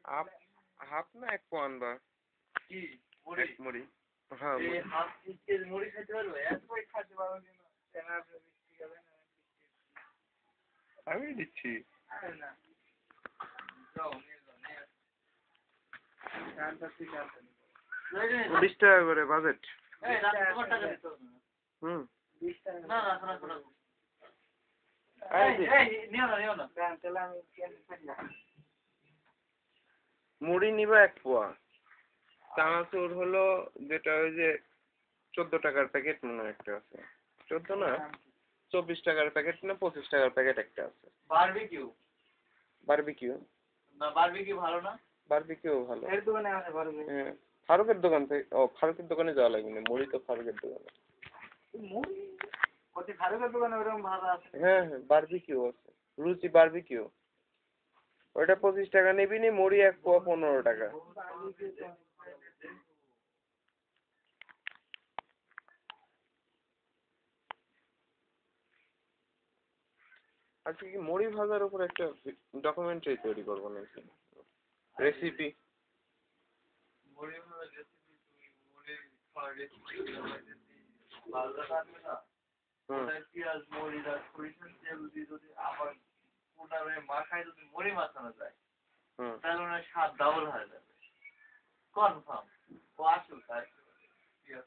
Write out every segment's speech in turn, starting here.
आप हाफ ना एक को আনবা কি মুড়ি এক মুড়ি হ্যাঁ এই হাফ কেজি মুড়ি খেতে পারবে এক কই খেতে পারবে না কেনা মিষ্টি খাবে না আমি দিচ্ছি আরে না যাও নিয়ে যাও নিয়ে কানটা ঠিক আছে 20 টাকা করে বাজেট এই রাত তোমার টাকা দিতে হবে না 20 টাকা না রাখ এই নিও না তাহলে আমি কেন মুড়ি নিবা এক পোয়া চানাচুর হলো যেটা ওই যে 14 টাকার প্যাকেট মনে একটা আছে 14 না 24 টাকার প্যাকেট না 25 টাকার প্যাকেট একটা আছে বারবিকিউ না বারবিকিউ ভালো না বারবিকিউ ভালো এর দোকানে আছে বারবিকিউ হ্যাঁ ফারুকের দোকান থেকে ফারুকের দোকানে যাওয়া লাগবে না মুড়ি তো ফারুকের দোকানে মুড়ি ওতে ফারুকের দোকানে ওরকম ভালো আছে হ্যাঁ বারবিকিউ আছে রুচি বারবিকিউ ওটা 25 টাকা নিবি নি মুড়ি এক পোয়া 15 টাকা আজকে কি মুড়ি ভাজার উপর একটা ডকুমেন্টারি তৈরি করবো নাকি রেসিপি মুড়ি ভাজার রেসিপি মুড়ি খাওয়ার রেসিপি ভাজা থাকবে না পেঁয়াজ মুড়ি আর সরিষার তেল দিয়ে যদি আবার পুনরায় মাখায় যদি মুড়ি মাখানো যায় তাহলে ওনার স্বাদ ডাবল হয়ে যাবে কনফার্ম ও আসুক পেঁয়াজ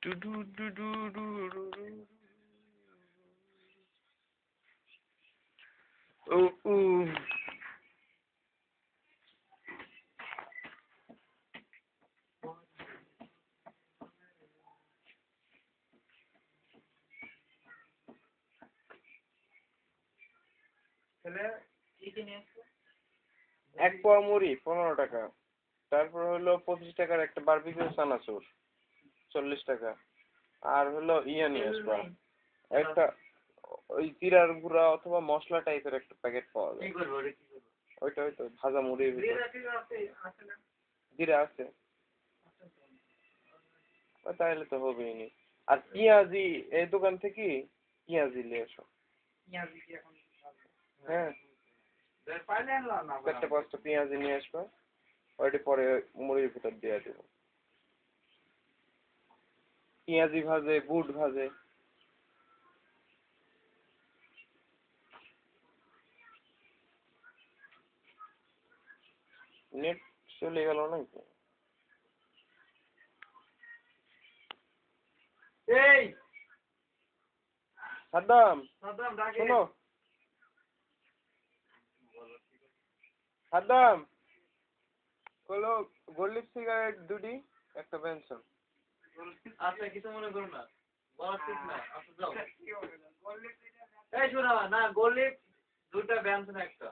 ডু ডু ডু ডু ডু ডু ও উ এক পোয়া মুড়ি 15 টাকা তারপর হলো 25 টাকার একটা বারবিকিউ চানাচুর 40 টাকা আর হলো ইয়া নিয়ে আসবা একটা ওই জিরার গুঁড়া অথবা মশলা টাইপের একটা প্যাকেট পাওয়া যায় ওইটা হয়তো ভাজা মুড়ির জিরা আছে তাহলে তো হবেই নি আর পেঁয়াজি এই দোকান থেকে পেঁয়াজি নিয়ে এসো হ্যাঁ 4-5টা পেঁয়াজি নিয়ে আসবা ওইটা পরে মুড়ির ভিতর দিয়ে দেবো পেঁয়াজি ভাজে বুট ভাজে নেট চলে গেল নাকি এই সাদ্দাম ডাকে শোনো সাদ্দাম কলো গোল্ড সিগারেট দুটি একটা পেনশন আচ্ছা কিছু মনে করো না বলা ঠিক না আচ্ছা যাও এই শোনা না গোলিপ দুটা ব্যঞ্জন একটা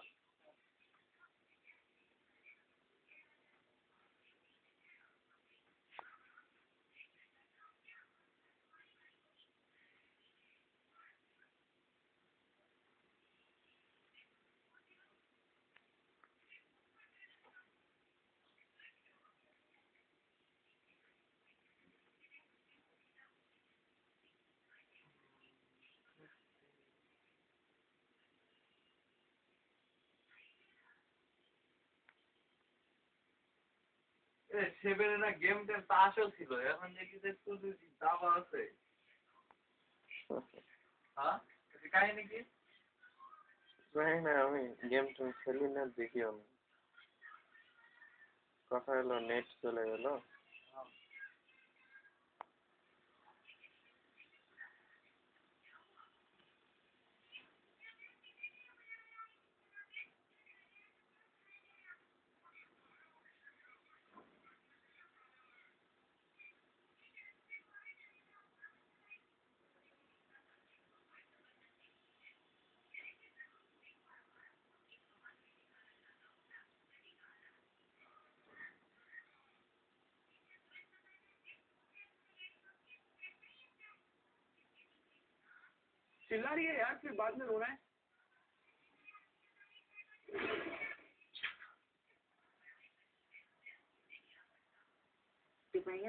সেভেনে না গেমটা তাসও ছিল এখন দেখি যে শুধু দাবা আছে হ্যাঁ কাহিনী কি জানি না আমি গেম টেম খেলি না দেখিও না কথা হলো নেট চলে গেল चिल्ला रही है यार, फिर बाद में रोना है।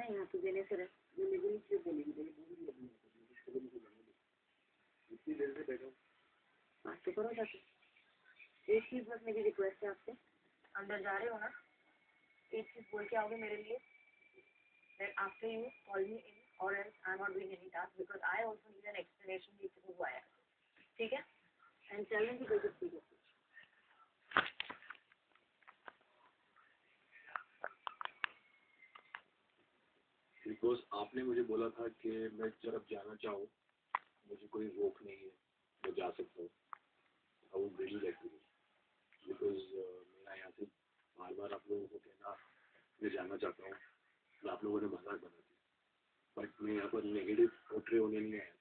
यहाँ तो देने से इतनी देर से बैठो, बात तो करो जाके। एक चीज बस मेरी रिक्वेस्ट है आपसे, अंदर जा रहे हो ना, एक चीज बोल के आओगे मेरे लिए, that after you call me in or else I'm not doing any task because I also need an explanation कि क्यों हुआ है, ठीक है? And tell me कि बिल्कुल ठीक है। बिकॉज आपने मुझे बोला था कि मैं जब जाना चाहूँ मुझे कोई रोक नहीं है, मैं जा सकता हूँ। I would really like to, because मेरा यहाँ से बार बार आप लोगों को कहना मैं जाना चाहता हूँ, तो आप लोगों ने मजाक बना दिया, बट मैं यहाँ पर नेगेटिव पोर्ट्रे होने नहीं आया।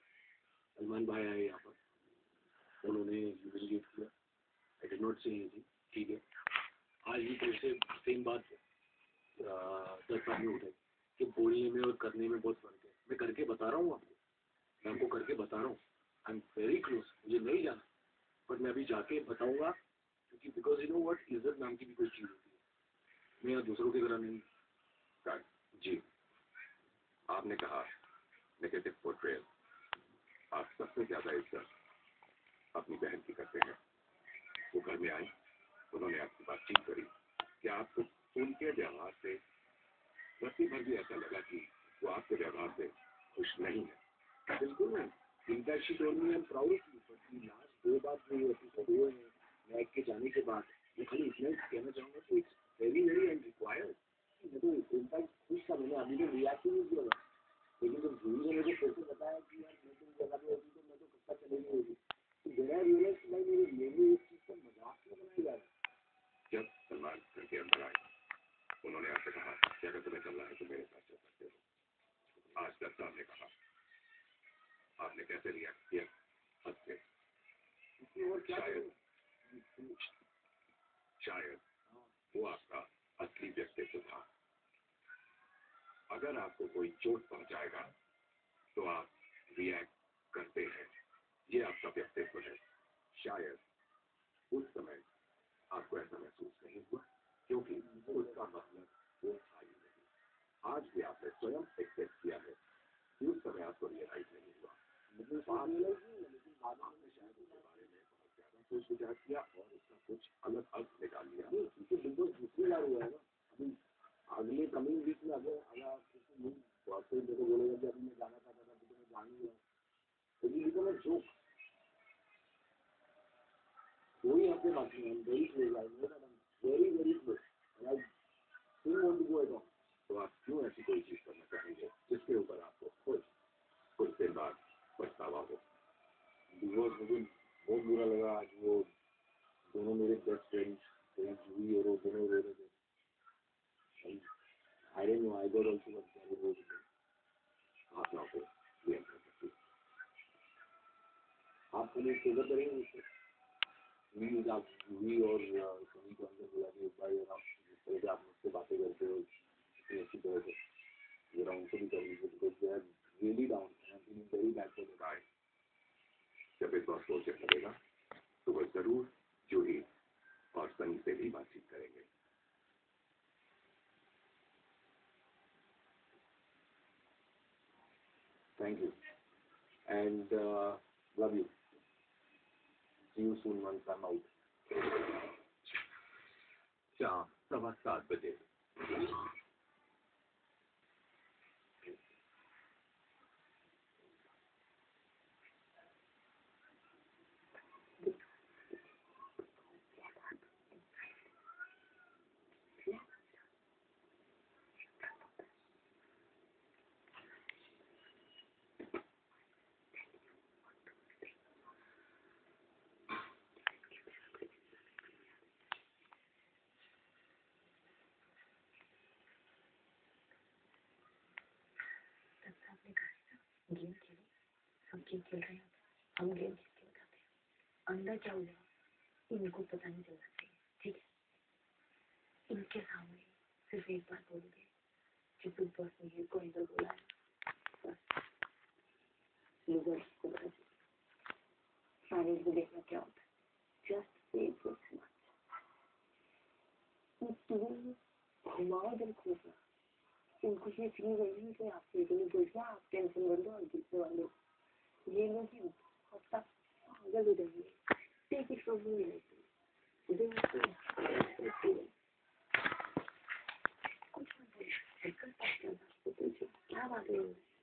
सलमान भाई आए यहाँ पर, उन्होंने ह्यूमिलिएट किया, I did not say anything, ठीक है। आज भी फिर से सेम बात 10 आदमी उठे कि बोलने में और करने में बहुत फर्क है। मैं करके बता रहा हूँ आपको, मैं आपको करके बता रहा हूँ। आई एम वेरी क्लोज, मुझे नहीं जाना, बट मैं अभी जाके बताऊंगा, क्योंकि बिकॉज यू नो व्हाट, इज्जत नाम की भी कोई चीज़ होती है। मैं यहाँ दूसरों की तरह नहीं। जी, आपने कहा नेगेटिव पोर्ट्रेयल, आप सबसे ज़्यादा इज्जत अपनी बहन की करते हैं। वो घर में आई, उन्होंने आपकी बातचीत करी, क्या आपको उनके व्यवहार से रत्ती भर भी ऐसा लगा कि वो आपके व्यवहार से खुश नहीं है? बिल्कुल नहीं। In fact she told me I am proud of you, but last 2 बार जो एपिसोड हुए हैं मैक के जाने के बाद, मैं खाली इतना ही कहना चाहूँगा कि इट्स वेरी वेरी अनरिक्वायर्ड। मैं तो इनफैक्ट खुश था, मैंने अभी तो रिएक्ट नहीं किया, लेकिन जब जूही ने मुझे कैसे बताया कि यार मैं तुम जगह पे होती तो मैं तो कब तक चलेगी होगी, तो मेरा रियलाइज भाई मेरे इस चीज़ का मजाक क्यों बनाया जा रहा है। जब सलमान घर के अंदर आए, उन्होंने आपसे कहा कि अगर तुम्हें चलना है तो मेरे साथ चल सकते हो। आज तक आपने कहा, आपने कैसे रिएक्ट किया? हंस के। शायद वो आपका असली व्यक्तित्व था। अगर आपको कोई चोट पहुंचाएगा तो आप रिएक्ट करते हैं, ये आपका व्यक्तित्व है। शायद उस समय आपको ऐसा महसूस नहीं हुआ, क्योंकि उसका मतलब वो था ही नहीं। आज भी आपने स्वयं एक्सेप्ट किया है कि उस समय आपको रियलाइज नहीं हुआ, लेकिन बाद में आपने शायद उसके बारे में बहुत ज्यादा सोच विचार किया और उसका कुछ अलग अर्थ निकाल लिया। क्योंकि बिल्कुल दूसरी बार हुआ है ना, अभी अगले कमिंग वीक में अगर कोई मेरे को बोलेगा कि अभी मैं जाना चाहता था तो मैं जान लिया, तो ये तो मैं जोक कोई आपके बाकी नहीं, very close, very very close, like don't want to go at all. तो आप क्यों ऐसी कोई चीज़ करना चाहेंगे जिसके ऊपर आपको कुछ देर बाद पछतावा हो? डिवोर्स मुझे बहुत बुरा लगा। आज वो दोनों मेरे बेस्ट फ्रेंड्स जूही और वो दोनों रो रहे थे। I don't know, I got also what they रो रहे थे। आप ना हो ये कर सकते, आप मुझे फेवर करेंगे उससे प्लीज। आप जूही और सनी को अंदर बुला के एक बार आप जिस तरह से आप मुझसे बातें करते हो इतनी अच्छी तरह से, जरा उनको भी कर लीजिए, because they are really down and I am feeling very bad for them. जब इस बार प्रोजेक्ट लगेगा तो वह जरूर जूही और सनी से भी बातचीत करेंगे। Thank you and love you. See you soon once I'm out. शाम 7:15 बजे। गेम खेले, सब गेम खेल रहे हैं, हम गेम खेल के बताते हैं अंदर क्या हुआ, इनको पता नहीं चलना चाहिए, ठीक है? इनके सामने सिर्फ एक बार बोलोगे कि बिग बॉस ने ये को अंदर बोला है, बस लोगों को पता चले। साइलेंस भी देखना क्या होता है. Just say this much. तुम घुमाओ दिल खोजना. उनको ये फील नहीं कि आपसे इतनी बोलना आप टेंशन बंद और दूसरे वाले ये लोग ही अब तक पागल हो जाएंगे. Take it from me like कुछ क्या बात है.